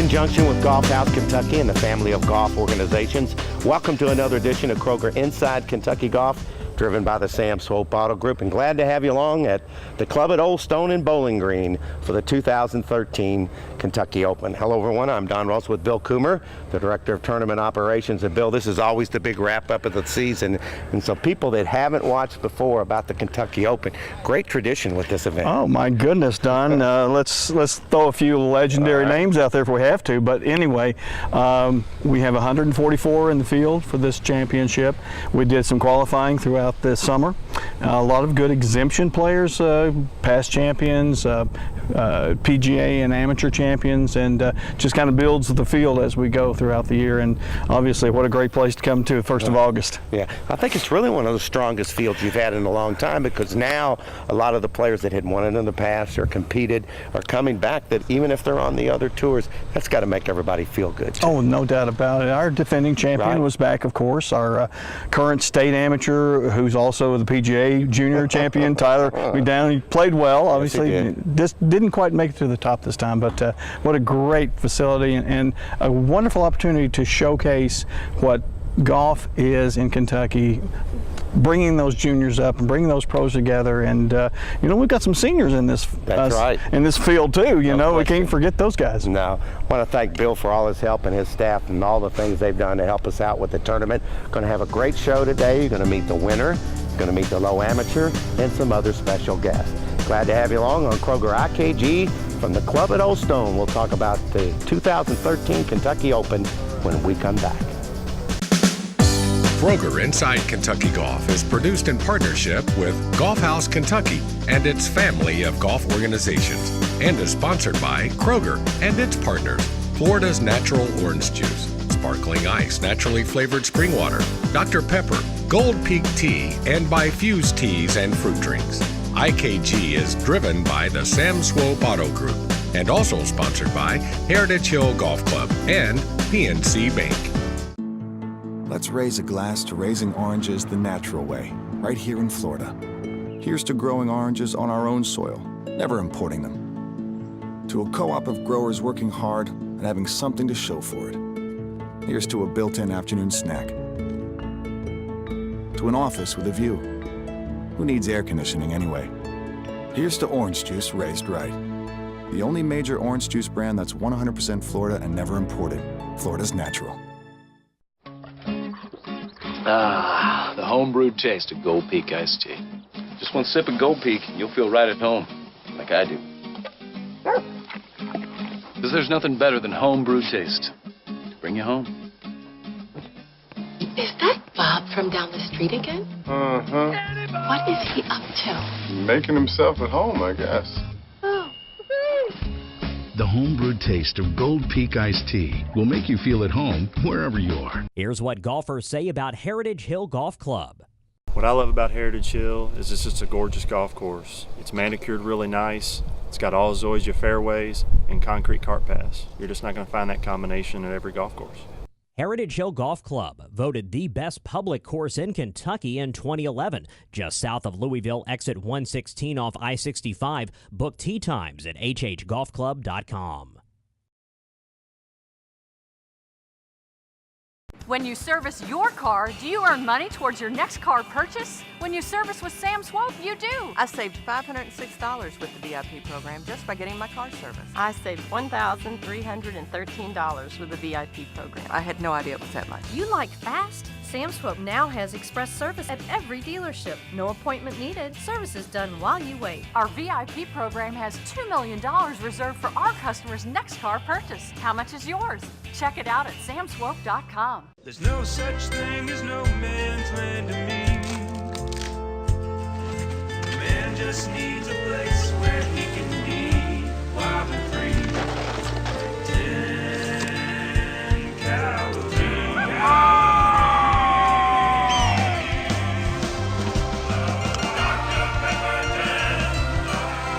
conjunction with Golf House Kentucky and the family of golf organizations, welcome to another edition of Kroger Inside Kentucky Golf, driven by the Sam Swope Auto Group, and glad to have you along at the club at Old Stone in Bowling Green for the 2013 Kentucky Open. Hello everyone, I'm Don Ross with Bill Coomer, the Director of Tournament Operations. And Bill, this is always the big wrap up of the season, and so people that haven't watched before about the Kentucky Open, great tradition with this event. Oh my goodness, Don. Let's throw a few legendary names out there if we have to, but anyway, we have 144 in the field for this championship. We did some qualifying throughout this summer. A lot of good exemption players, past champions, PGA and amateur champions, and just kind of builds the field as we go throughout the year. And obviously, what a great place to come to 1st of August. Yeah, I think it's really one of the strongest fields you've had in a long time, because now a lot of the players that had won it in the past or competed are coming back, that even if they're on the other tours, that's got to make everybody feel good too. Oh, no doubt about it. Our defending champion was back, of course. Our current state amateur, who's also the PGA junior champion, Tyler McDown. He played well, obviously. Yes, just didn't quite make it to the top this time, but what a great facility and a wonderful opportunity to showcase what golf is in Kentucky, bringing those juniors up and bringing those pros together. And you know, we've got some seniors in this in this field too. You know, we can't forget those guys. No, I want to thank Bill for all his help and his staff and all the things they've done to help us out with the tournament. Going to have a great show today. You're going to meet the winner, going to meet the low amateur, and some other special guests. Glad to have you along on Kroger IKG from the club at Old Stone. We'll talk about the 2013 Kentucky Open when we come back. Kroger Inside Kentucky Golf is produced in partnership with Golf House Kentucky and its family of golf organizations, and is sponsored by Kroger and its partners, Florida's Natural Orange Juice, Sparkling Ice Naturally Flavored Spring Water, Dr. Pepper, Gold Peak Tea, and by Fuse Teas and Fruit Drinks. IKG is driven by the Sam Swope Auto Group and also sponsored by Heritage Hill Golf Club and PNC Bank. Let's raise a glass to raising oranges the natural way, right here in Florida. Here's to growing oranges on our own soil, never importing them. To a co-op of growers working hard and having something to show for it. Here's to a built-in afternoon snack. To an office with a view. Who needs air conditioning anyway? Here's to orange juice raised right. The only major orange juice brand that's 100% Florida and never imported. Florida's natural. Ah, the homebrewed taste of Gold Peak iced tea. Just one sip of Gold Peak and you'll feel right at home, like I do. Because there's nothing better than homebrewed taste to bring you home. Is that Bob from down the street again? Uh-huh. What is he up to? Making himself at home, I guess. Oh. The homebrewed taste of Gold Peak iced tea will make you feel at home wherever you are. Here's what golfers say about Heritage Hill Golf Club. What I love about Heritage Hill is it's just a gorgeous golf course. It's manicured really nice. It's got all Zoysia fairways and concrete cart paths. You're just not going to find that combination at every golf course. Heritage Hill Golf Club, voted the best public course in Kentucky in 2011. Just south of Louisville, exit 116 off I-65. Book tee times at hhgolfclub.com. When you service your car, do you earn money towards your next car purchase? When you service with Sam Swope, you do. I saved $506 with the VIP program just by getting my car serviced. I saved $1,313 with the VIP program. I had no idea it was that much. You like fast? Sam Swope now has express service at every dealership. No appointment needed. Service is done while you wait. Our VIP program has $2 million reserved for our customers' next car purchase. How much is yours? Check it out at samswope.com. There's no such thing as no man's land to me. A man just needs a place where he can be wild and free. 10 calories.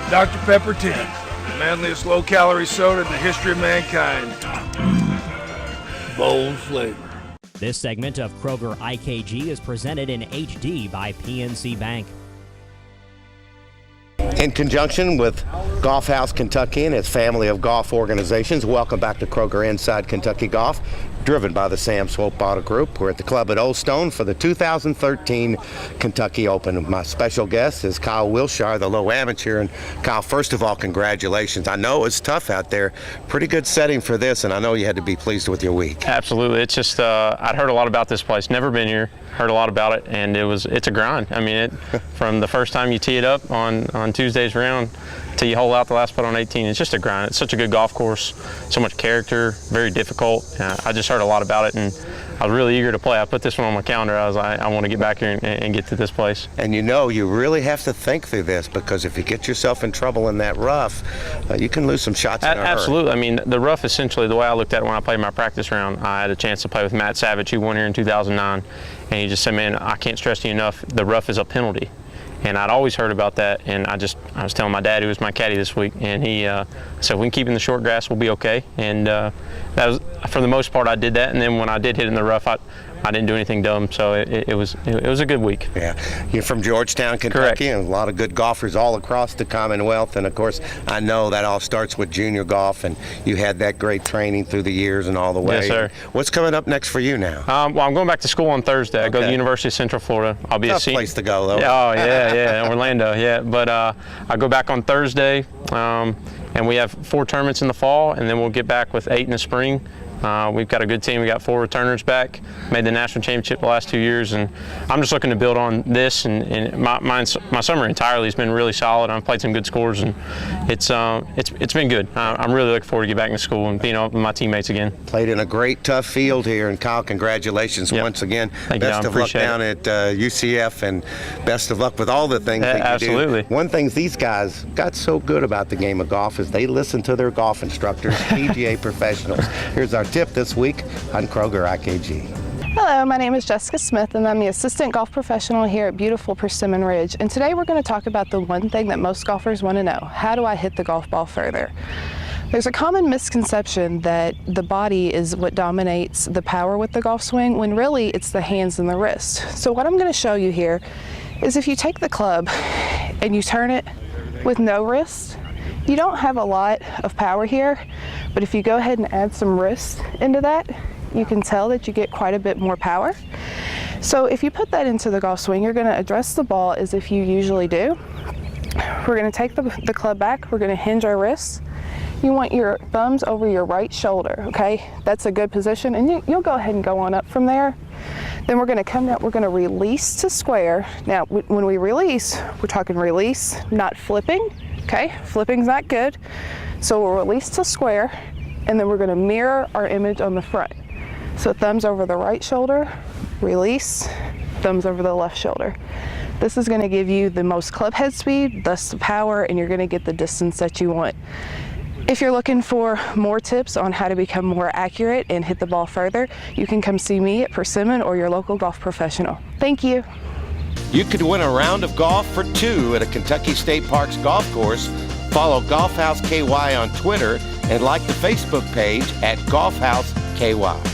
Dr. Pepper 10, the manliest low-calorie soda in the history of mankind. Bold flavor. This segment of Kroger IKG is presented in HD by PNC Bank. In conjunction with Golf House Kentucky and its family of golf organizations, welcome back to Kroger Inside Kentucky Golf, driven by the Sam Swope Auto Group. We're at the club at Old Stone for the 2013 Kentucky Open. My special guest is Kyle Wilshire, the low amateur. And Kyle, first of all, congratulations. I know it's tough out there. Pretty good setting for this, and I know you had to be pleased with your week. Absolutely. It's just, I'd heard a lot about this place. Never been here. Heard a lot about it, and it's a grind. I mean, from the first time you tee it up on Tuesday's round till you hole out the last putt on 18, it's just a grind. It's such a good golf course, so much character, very difficult. I just heard a lot about it, and I was really eager to play. I put this one on my calendar. I was like, I want to get back here and get to this place. And you know, you really have to think through this, because if you get yourself in trouble in that rough, you can lose some shots in a hurry. Absolutely. I mean, the rough, essentially, the way I looked at it when I played my practice round, I had a chance to play with Matt Savage, who won here in 2009, and he just said, man, I can't stress to you enough, the rough is a penalty. And I'd always heard about that, and I was telling my dad, who was my caddy this week, and he said, if we can keep in the short grass, we'll be okay. And that was, for the most part, I did that. And then when I did hit in the rough, I didn't do anything dumb, so it was a good week. Yeah, you're from Georgetown, Kentucky. Correct. And a lot of good golfers all across the Commonwealth, and of course, I know that all starts with junior golf, and you had that great training through the years and all the way. Yes, sir. What's coming up next for you now? Well, I'm going back to school on Thursday. I go to the University of Central Florida. I'll be Tough a senior. place to go, though. Oh, yeah, Orlando, yeah. But I go back on Thursday, and we have 4 tournaments in the fall, and then we'll get back with 8 in the spring. We've got a good team. We got 4 returners back, made the national championship the last 2 years, and I'm just looking to build on this. And my summer entirely has been really solid. I've played some good scores, and it's been good. I'm really looking forward to get back to school and being up with my teammates again. Played in a great, tough field here, and Kyle, congratulations once again. Thank you, best of luck down at UCF, and best of luck with all the things that you absolutely. do. One thing these guys got so good about the game of golf is they listen to their golf instructors, PGA professionals. Here's our tip this week on Kroger IKG. Hello, my name is Jessica Smith, and I'm the assistant golf professional here at beautiful Persimmon Ridge. And today we're going to talk about the one thing that most golfers want to know: how do I hit the golf ball further? There's a common misconception that the body is what dominates the power with the golf swing, when really it's the hands and the wrist. So what I'm going to show you here is, if you take the club and you turn it with no wrist, you don't have a lot of power here, but if you go ahead and add some wrist into that, you can tell that you get quite a bit more power. So if you put that into the golf swing, you're going to address the ball as if you usually do. We're going to take the club back, we're going to hinge our wrists. You want your thumbs over your right shoulder, okay? That's a good position, and you'll go ahead and go on up from there. Then we're going to come down, we're going to release to square. Now, when we release, we're talking release, not flipping. Okay, flipping's not good. So we'll release to square, and then we're going to mirror our image on the front. So thumbs over the right shoulder, release, thumbs over the left shoulder. This is going to give you the most club head speed, thus the power, and you're going to get the distance that you want. If you're looking for more tips on how to become more accurate and hit the ball further, you can come see me at Persimmon or your local golf professional. Thank you. You could win a round of golf for 2 at a Kentucky State Parks golf course. Follow Golf House KY on Twitter and like the Facebook page at Golf House KY.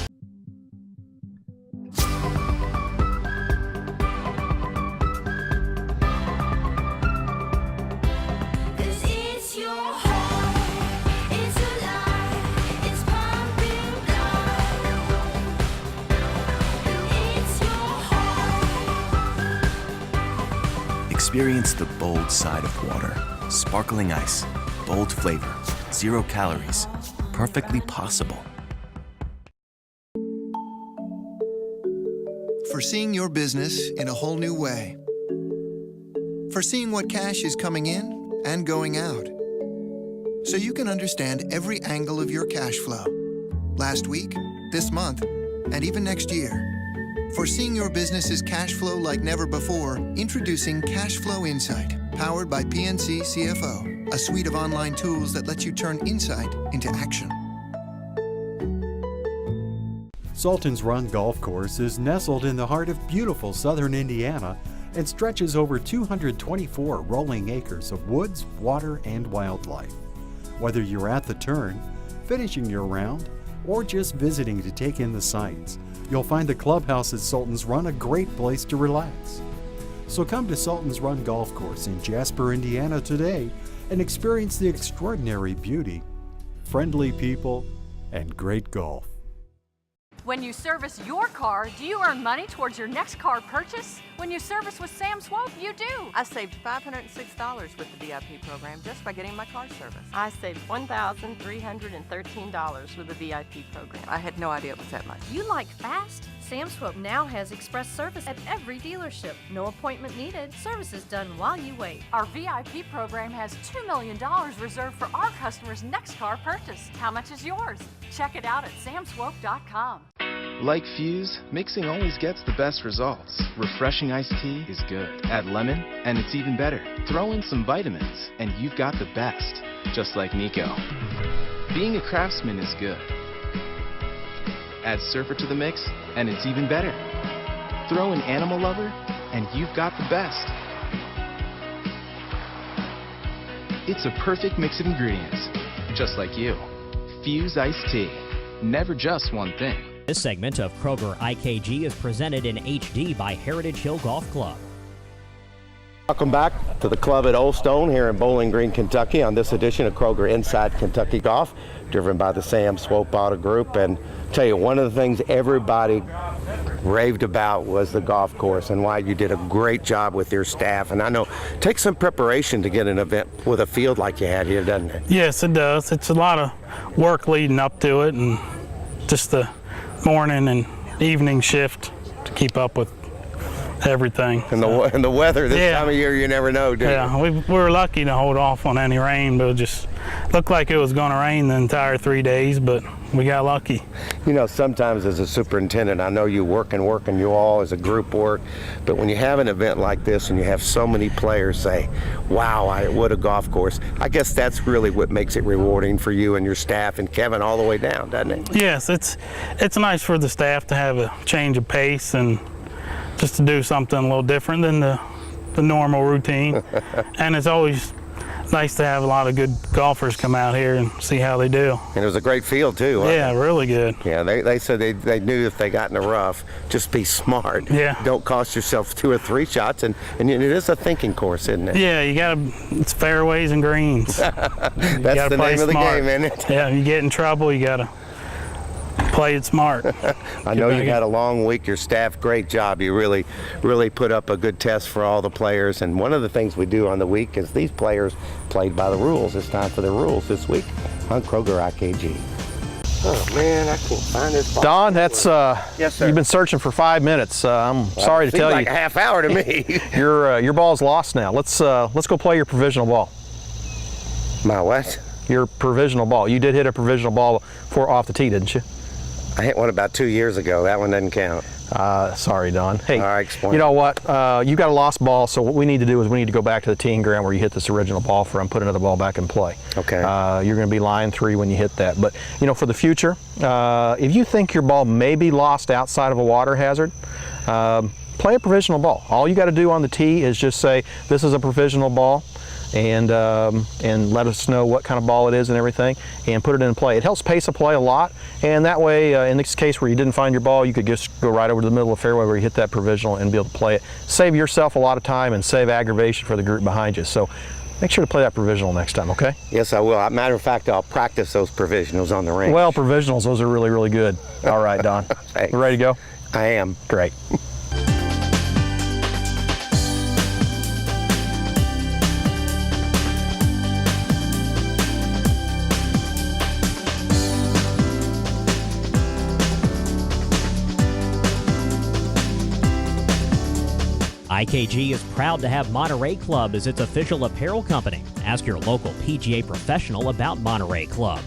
Experience the bold side of water. Sparkling ice, bold flavor, 0 calories, perfectly possible. Foreseeing your business in a whole new way. Foreseeing what cash is coming in and going out, so you can understand every angle of your cash flow. Last week, this month, and even next year. Foreseeing your business's cash flow like never before, introducing Cash Flow Insight, powered by PNC CFO, a suite of online tools that lets you turn insight into action. Sultan's Run Golf Course is nestled in the heart of beautiful southern Indiana and stretches over 224 rolling acres of woods, water, and wildlife. Whether you're at the turn, finishing your round, or just visiting to take in the sights, you'll find the clubhouse at Sultan's Run a great place to relax. So come to Sultan's Run Golf Course in Jasper, Indiana today and experience the extraordinary beauty, friendly people, and great golf. When you service your car, do you earn money towards your next car purchase? When you service with Sam Swope, you do. I saved $506 with the VIP program just by getting my car serviced. I saved $1,313 with the VIP program. I had no idea it was that much. You like fast? Sam Swope now has express service at every dealership. No appointment needed. Service is done while you wait. Our VIP program has $2 million reserved for our customers' next car purchase. How much is yours? Check it out at samswope.com. Like Fuse, mixing always gets the best results. Refreshing iced tea is good. Add lemon, and it's even better. Throw in some vitamins, and you've got the best. Just like Nico. Being a craftsman is good. Add surfer to the mix, and it's even better. Throw in animal lover, and you've got the best. It's a perfect mix of ingredients, just like you. Fuse iced tea. Never just one thing. This segment of Kroger IKG is presented in HD by Heritage Hill Golf Club. Welcome back to the club at Old Stone here in Bowling Green, Kentucky on this edition of Kroger Inside Kentucky Golf, driven by the Sam Swope Auto Group. And tell you, one of the things everybody raved about was the golf course and why you did a great job with your staff. And I know it takes some preparation to get an event with a field like you had here, doesn't it? Yes, it does. It's a lot of work leading up to it, and just the morning and evening shift to keep up with everything. And the weather this time of year, you never know, do you? Yeah, we were lucky to hold off on any rain, but it just looked like it was going to rain the entire 3 days, but we got lucky. You know, sometimes as a superintendent, I know you work and you all as a group work, but when you have an event like this and you have so many players say, wow, what a golf course, I guess that's really what makes it rewarding for you and your staff and Kevin all the way down, doesn't it? Yes, it's nice for the staff to have a change of pace and just to do something a little different than the normal routine. And it's always nice to have a lot of good golfers come out here and see how they do. And it was a great field too. Yeah, really good. Yeah, they said they knew if they got in the rough, just be smart. Yeah. Don't cost yourself 2 or 3 shots, and it is a thinking course, isn't it? Yeah, it's fairways and greens. That's the name of the game, isn't it? Yeah, if you get in trouble, you gotta play it smart. I know you had a long week. Your staff, great job. You really put up a good test for all the players. And one of the things we do on the week is these players played by the rules. It's time for the rules this week on Kroger IKG. Oh man, I can't find this ball. Don, that's yes, sir. You've been searching for 5 minutes. I'm sorry to tell you. Seems like a half hour to me. Your ball's lost now. Let's go play your provisional ball. My what? Your provisional ball. You did hit a provisional ball off the tee, didn't you? I hit one about 2 years ago. That one doesn't count. Sorry, Don. Hey, all right, explain. You know what? You got a lost ball, so what we need to do is we need to go back to the teeing ground where you hit this original ball from, put another ball back in play. Okay. You're going to be line 3 when you hit that. But, you know, for the future, if you think your ball may be lost outside of a water hazard, play a provisional ball. All you got to do on the tee is just say, this is a provisional ball, and let us know what kind of ball it is and everything, and put it in play. It helps pace a play a lot, and that way, in this case where you didn't find your ball, you could just go right over to the middle of the fairway where you hit that provisional and be able to play it. Save yourself a lot of time and save aggravation for the group behind you. So make sure to play that provisional next time, okay? Yes, I will. Matter of fact, I'll practice those provisionals on the range. Well, provisionals, those are really, really good. All right, Don. You ready to go? I am. Great. IKG is proud to have Monterey Club as its official apparel company. Ask your local PGA professional about Monterey Club.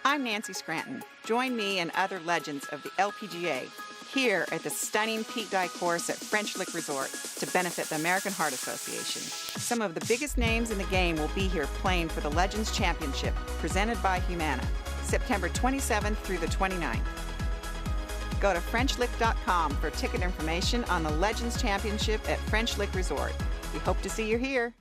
I'm Nancy Scranton. Join me and other legends of the LPGA here at the stunning Peak Dye course at French Lick Resort to benefit the American Heart Association. Some of the biggest names in the game will be here playing for the Legends Championship, presented by Humana, September 27th through the 29th. Go to FrenchLick.com for ticket information on the Legends Championship at French Lick Resort. We hope to see you here.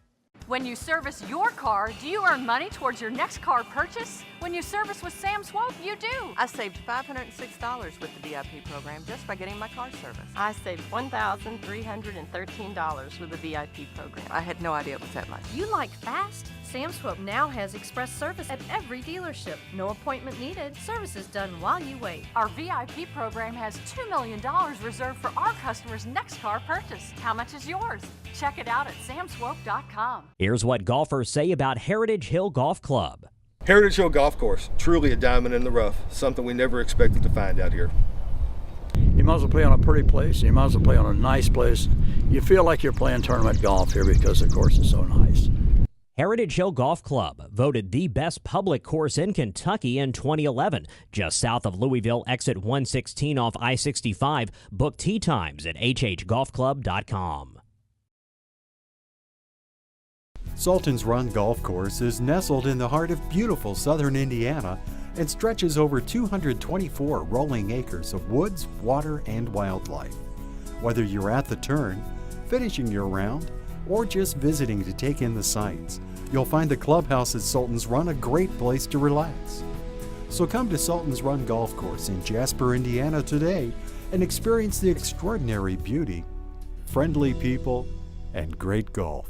When you service your car, do you earn money towards your next car purchase? When you service with Sam Swope, you do. I saved $506 with the VIP program just by getting my car serviced. I saved $1,313 with the VIP program. I had no idea it was that much. You like fast? Sam Swope now has express service at every dealership. No appointment needed. Services done while you wait. Our VIP program has $2 million reserved for our customers' next car purchase. How much is yours? Check it out at samswope.com. Here's what golfers say about Heritage Hill Golf Club. Heritage Hill Golf Course, truly a diamond in the rough, something we never expected to find out here. You might as well play on a pretty place, you might as well play on a nice place. You feel like you're playing tournament golf here because the course is so nice. Heritage Hill Golf Club, voted the best public course in Kentucky in 2011. Just south of Louisville, exit 116 off I-65. Book tee times at hhgolfclub.com. Sultan's Run Golf Course is nestled in the heart of beautiful southern Indiana and stretches over 224 rolling acres of woods, water, and wildlife. Whether you're at the turn, finishing your round, or just visiting to take in the sights, you'll find the clubhouse at Sultan's Run a great place to relax. So come to Sultan's Run Golf Course in Jasper, Indiana today and experience the extraordinary beauty, friendly people, and great golf.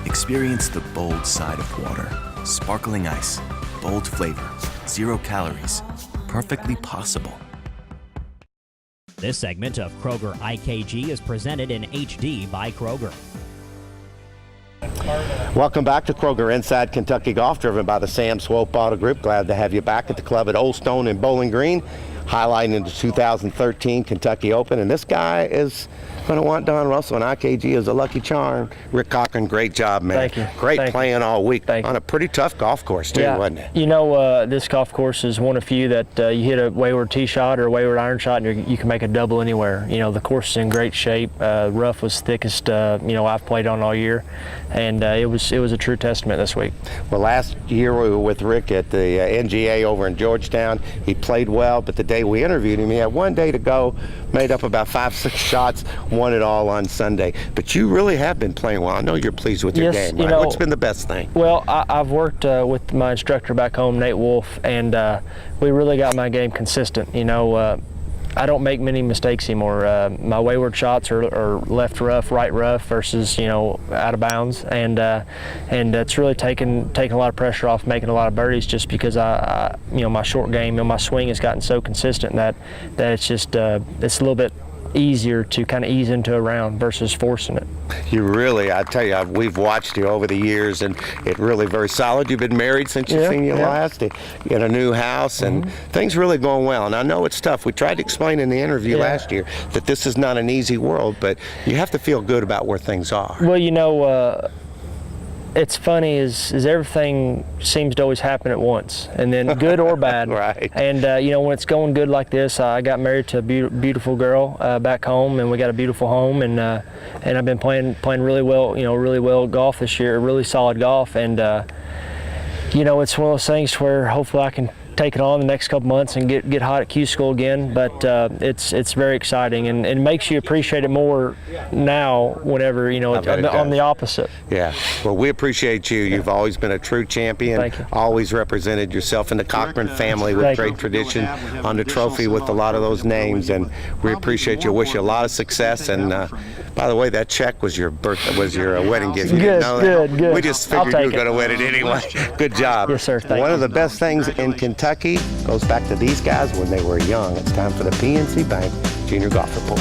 Experience the bold side of water. Sparkling ice, bold flavor, 0 calories, perfectly possible. This segment of Kroger IKG is presented in HD by Kroger. Welcome back to Kroger Inside Kentucky Golf, driven by the Sam Swope Auto Group. Glad to have you back at the club at Old Stone in Bowling Green, highlighting the 2013 Kentucky Open. And this guy is going to want Don Russell, and IKG is a lucky charm. Rick Cochran, great job, man. Thank you. Great playing all week Thank on a pretty tough golf course, too, wasn't it? You know, this golf course is one of few that you hit a wayward tee shot or a wayward iron shot, and you can make a double anywhere. You know, the course is in great shape. Rough was thickest, I've played on all year, and it was a true testament this week. Well, last year we were with Rick at the NGA over in Georgetown. He played well, but the day we interviewed him, he had one day to go, made up about 5-6 shots, won it all on Sunday. But you really have been playing well. I know you're pleased with your game, right? What's been the best thing? Well, I've worked with my instructor back home, Nate Wolf, and we really got my game consistent. I don't make many mistakes anymore. My wayward shots are left rough, right rough versus out of bounds, and it's really taken a lot of pressure off making a lot of birdies just because my short game, my swing has gotten so consistent that it's just it's a little bit easier to kind of ease into a round versus forcing it. You really, I tell you, we've watched you over the years, and it really very solid. You've been married since you've seen you last. You in a new house, and things really going well. And I know it's tough. We tried to explain in the interview last year that this is not an easy world, but you have to feel good about where things are. Well, it's funny is everything seems to always happen at once, and then good or bad. Right. And when it's going good like this, I got married to a beautiful girl back home, and we got a beautiful home, and I've been playing really well golf this year, really solid golf, and it's one of those things where hopefully I can take it on the next couple months and get hot at Q School again, but it's very exciting, and it makes you appreciate it more now whenever on the opposite. Yeah, well, we appreciate you. You've always been a true champion. Thank you. Always represented yourself in the Cochran family with great tradition on the trophy with a lot of those names, and we appreciate you. Wish you a lot of success. And by the way, that check was your wedding gift. You didn't know that? Good. We just figured you were going to win it anyway. Good job. Yes, sir. Thank you. One of the best things in Kentucky goes back to these guys when they were young. It's time for the PNC Bank Junior Golf Report.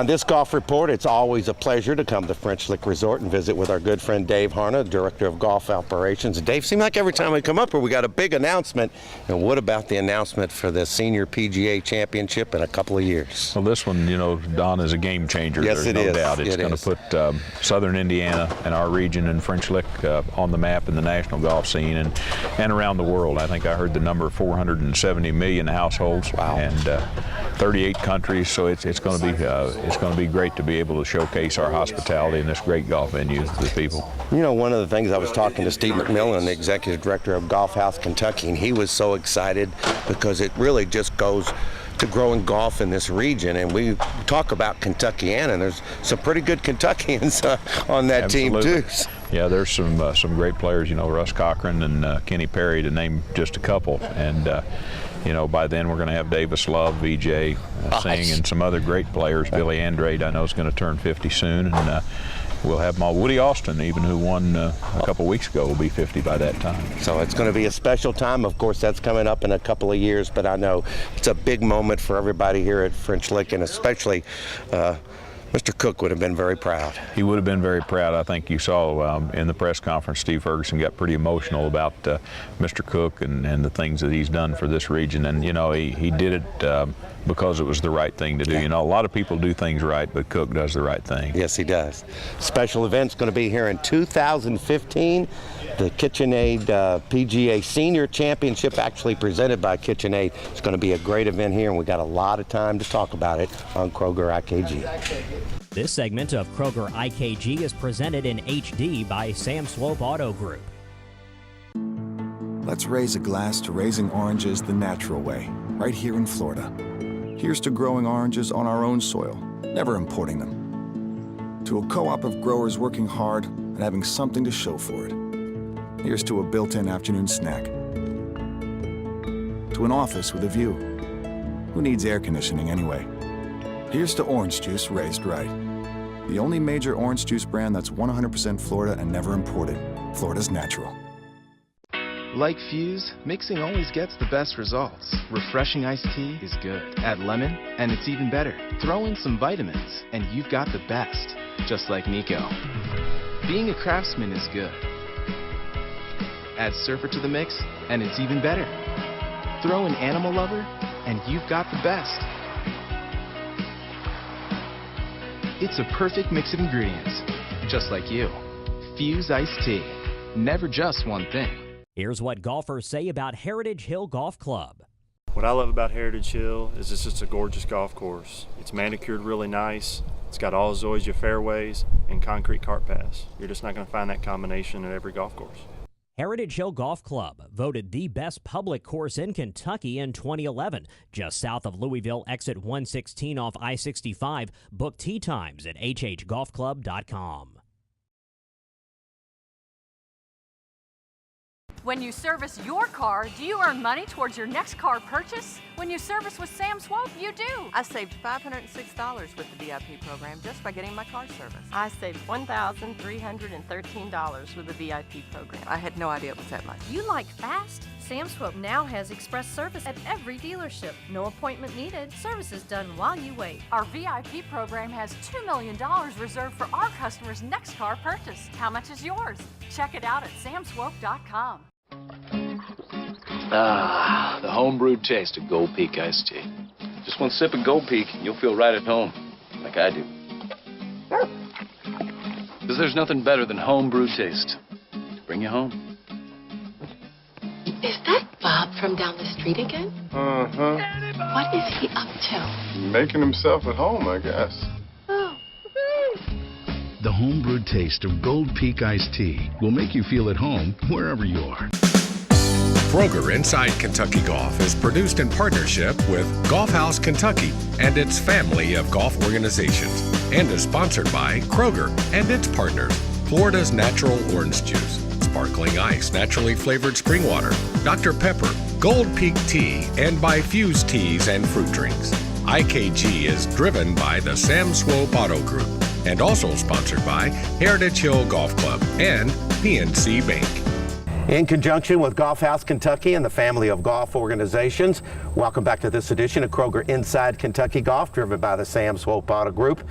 On this golf report, it's always a pleasure to come to French Lick Resort and visit with our good friend Dave Harna, Director of Golf Operations. Dave, seems like every time we come up here, we got a big announcement. And what about the announcement for the Senior PGA Championship in a couple of years? Well, this one, you know, Don, is a game changer. Yes, There's no doubt. It's going to put southern Indiana and our region and French Lick on the map in the national golf scene and around the world. I think I heard the number 470 million households. Wow. And 38 countries. So it's going to be great to be able to showcase our hospitality in this great golf venue to the people. You know, one of the things, I was talking to Steve McMillan, the Executive Director of Golf House Kentucky, and he was so excited because it really just goes to growing golf in this region. And we talk about Kentuckiana, and there's some pretty good Kentuckians on that Absolutely. team too. Yeah, there's some great players, you know, Russ Cochran and Kenny Perry, to name just a couple. And you know, by then we're going to have Davis Love, VJ Singh, and some other great players. Billy Andrade, I know, is going to turn 50 soon, and we'll have Woody Austin, even who won a couple weeks ago, will be 50 by that time. So it's going to be a special time. Of course, that's coming up in a couple of years, but I know it's a big moment for everybody here at French Lick, and especially Mr. Cook would have been very proud. He would have been very proud. I think you saw in the press conference, Steve Ferguson got pretty emotional about Mr. Cook and the things that he's done for this region. And, you know, he did it because it was the right thing to do. Yeah. You know, a lot of people do things right, but Cook does the right thing. Yes, he does. Special event's going to be here in 2015. The KitchenAid PGA Senior Championship, actually presented by KitchenAid. It's going to be a great event here, and we got a lot of time to talk about it on Kroger IKG. This segment of Kroger IKG is presented in HD by Sam Swope Auto Group. Let's raise a glass to raising oranges the natural way, right here in Florida. Here's to growing oranges on our own soil, never importing them. To a co-op of growers working hard and having something to show for it. Here's to a built-in afternoon snack. To an office with a view. Who needs air conditioning anyway? Here's to orange juice raised right. The only major orange juice brand that's 100% Florida and never imported. Florida's natural. Like Fuse, mixing always gets the best results. Refreshing iced tea is good. Add lemon, and it's even better. Throw in some vitamins, and you've got the best. Just like Nico. Being a craftsman is good. Add surfer to the mix, and it's even better. Throw in animal lover, and you've got the best. It's a perfect mix of ingredients, just like you. Fuse iced tea. Never just one thing. Here's what golfers say about Heritage Hill Golf Club. What I love about Heritage Hill is it's just a gorgeous golf course. It's manicured really nice. It's got all Zoysia fairways and concrete cart paths. You're just not going to find that combination at every golf course. Heritage Hill Golf Club, voted the best public course in Kentucky in 2011. Just south of Louisville, exit 116 off I-65. Book tee times at hhgolfclub.com. When you service your car, do you earn money towards your next car purchase? When you service with Sam Swope, you do. I saved $506 with the VIP program just by getting my car serviced. I saved $1,313 with the VIP program. I had no idea it was that much. You like fast? Sam Swope now has express service at every dealership. No appointment needed. Service is done while you wait. Our VIP program has $2 million reserved for our customers' next car purchase. How much is yours? Check it out at samswope.com. Ah, the homebrewed taste of Gold Peak iced tea. Just one sip of Gold Peak and you'll feel right at home, like I do. Because there's nothing better than homebrewed taste to bring you home. Is that Bob from down the street again? Uh-huh. What is he up to? Making himself at home, I guess. Oh. The homebrewed taste of Gold Peak iced tea will make you feel at home wherever you are. Kroger Inside Kentucky Golf is produced in partnership with Golf House Kentucky and its family of golf organizations, and is sponsored by Kroger and its partners, Florida's Natural Orange Juice, Sparkling Ice Naturally Flavored Spring Water, Dr. Pepper, Gold Peak Tea, and by Fuse Teas and Fruit Drinks. IKG is driven by the Sam Swope Auto Group and also sponsored by Heritage Hill Golf Club and PNC Bank. In conjunction with Golf House Kentucky and the family of golf organizations, welcome back to this edition of Kroger Inside Kentucky Golf, driven by the Sam Swope Auto Group.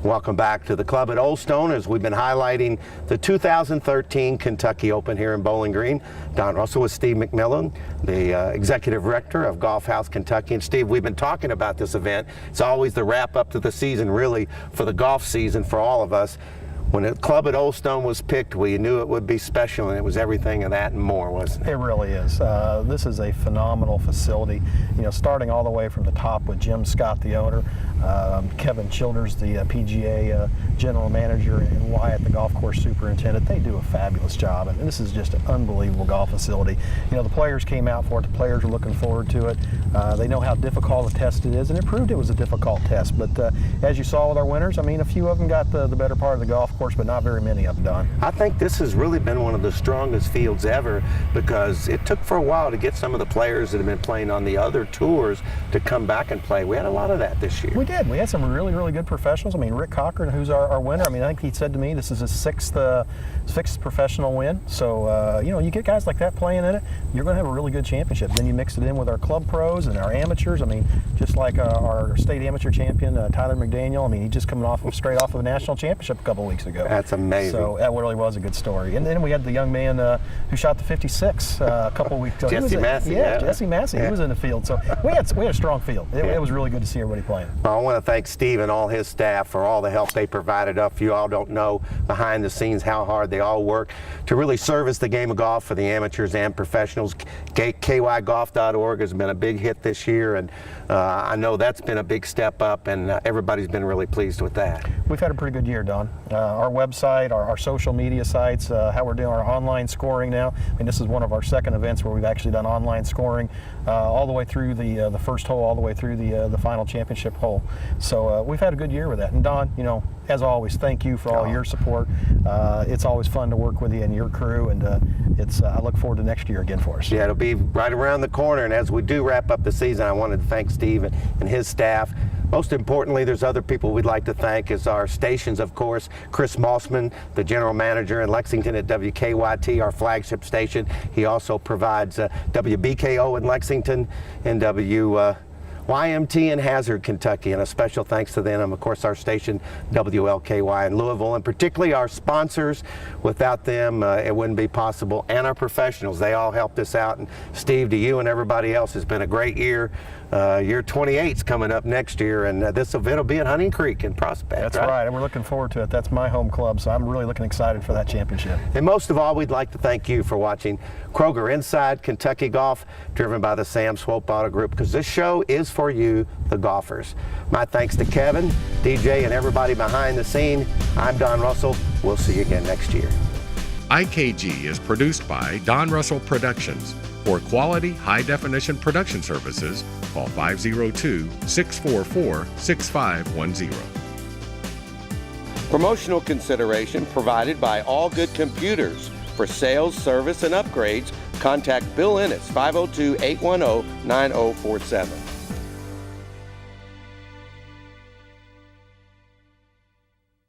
Welcome back to the club at Old Stone as we've been highlighting the 2013 Kentucky Open here in Bowling Green. Don Russell with Steve McMillan, the executive director of Golf House Kentucky. And Steve, we've been talking about this event. It's always the wrap up to the season, really, for the golf season for all of us. When the club at Old Stone was picked, we knew it would be special, and it was everything of that and more, wasn't it? It really is. This is a phenomenal facility. You know, starting all the way from the top with Jim Scott, the owner, Kevin Childers, the PGA general manager, and Wyatt, the golf course superintendent. They do a fabulous job, and this is just an unbelievable golf facility. You know, the players came out for it. The players are looking forward to it. They know how difficult a test it is, and it proved it was a difficult test. But as you saw with our winners, I mean, a few of them got the better part of the golf course, but not very many of them, Don. I think this has really been one of the strongest fields ever, because it took for a while to get some of the players that have been playing on the other tours to come back and play. We had a lot of that this year. We did. We had some really, really good professionals. I mean, Rick Cochran, who's our winner, I mean, I think he said to me this is his sixth professional win. So, you know, you get guys like that playing in it, you're going to have a really good championship. Then you mix it in with our club pros and our amateurs. I mean, just like our state amateur champion, Tyler McDaniel. I mean, he just coming straight off of a national championship a couple of weeks ago. That's amazing. So that really was a good story. And then we had the young man who shot the 56 a couple of weeks ago. Jesse Massey. Yeah, Jesse Massey. Yeah. He was in the field. So we had a strong field. It was really good to see everybody playing. Well, I want to thank Steve and all his staff for all the help they provided us. You all don't know behind the scenes how hard they all work to really service the game of golf for the amateurs and professionals. KYGolf.org has been a big hit this year, and I know that's been a big step up, and everybody's been really pleased with that. We've had a pretty good year, Don. Our website, our social media sites, how we're doing our online scoring now. I mean, this is one of our second events where we've actually done online scoring all the way through the first hole, all the way through the final championship hole. So we've had a good year with that. And Don, you know, as always, thank you for all your support. It's always fun to work with you and your crew, and I look forward to next year again for us. Yeah, it'll be right around the corner, and as we do wrap up the season, I wanted to thank Steve and his staff. Most importantly, there's other people we'd like to thank, is our stations, of course. Chris Mossman, the general manager in Lexington at WKYT, our flagship station. He also provides WBKO in Lexington and YMT in Hazard, Kentucky, and a special thanks to them, and of course our station WLKY in Louisville, and particularly our sponsors. Without them, it wouldn't be possible, and our professionals. They all helped us out, and Steve, to you and everybody else, has been a great year. Year 28's coming up next year, and this event will be at Hunting Creek in Prospect. That's right, and we're looking forward to it. That's my home club, so I'm really looking excited for that championship. And most of all, we'd like to thank you for watching Kroger Inside Kentucky Golf, driven by the Sam Swope Auto Group, because this show is for you, the golfers. My thanks to Kevin, DJ, and everybody behind the scene. I'm Don Russell. We'll see you again next year. IKG is produced by Don Russell Productions. For quality, high-definition production services, call 502-644-6510. Promotional consideration provided by All Good Computers. For sales, service, and upgrades, contact Bill Ennis, 502-810-9047.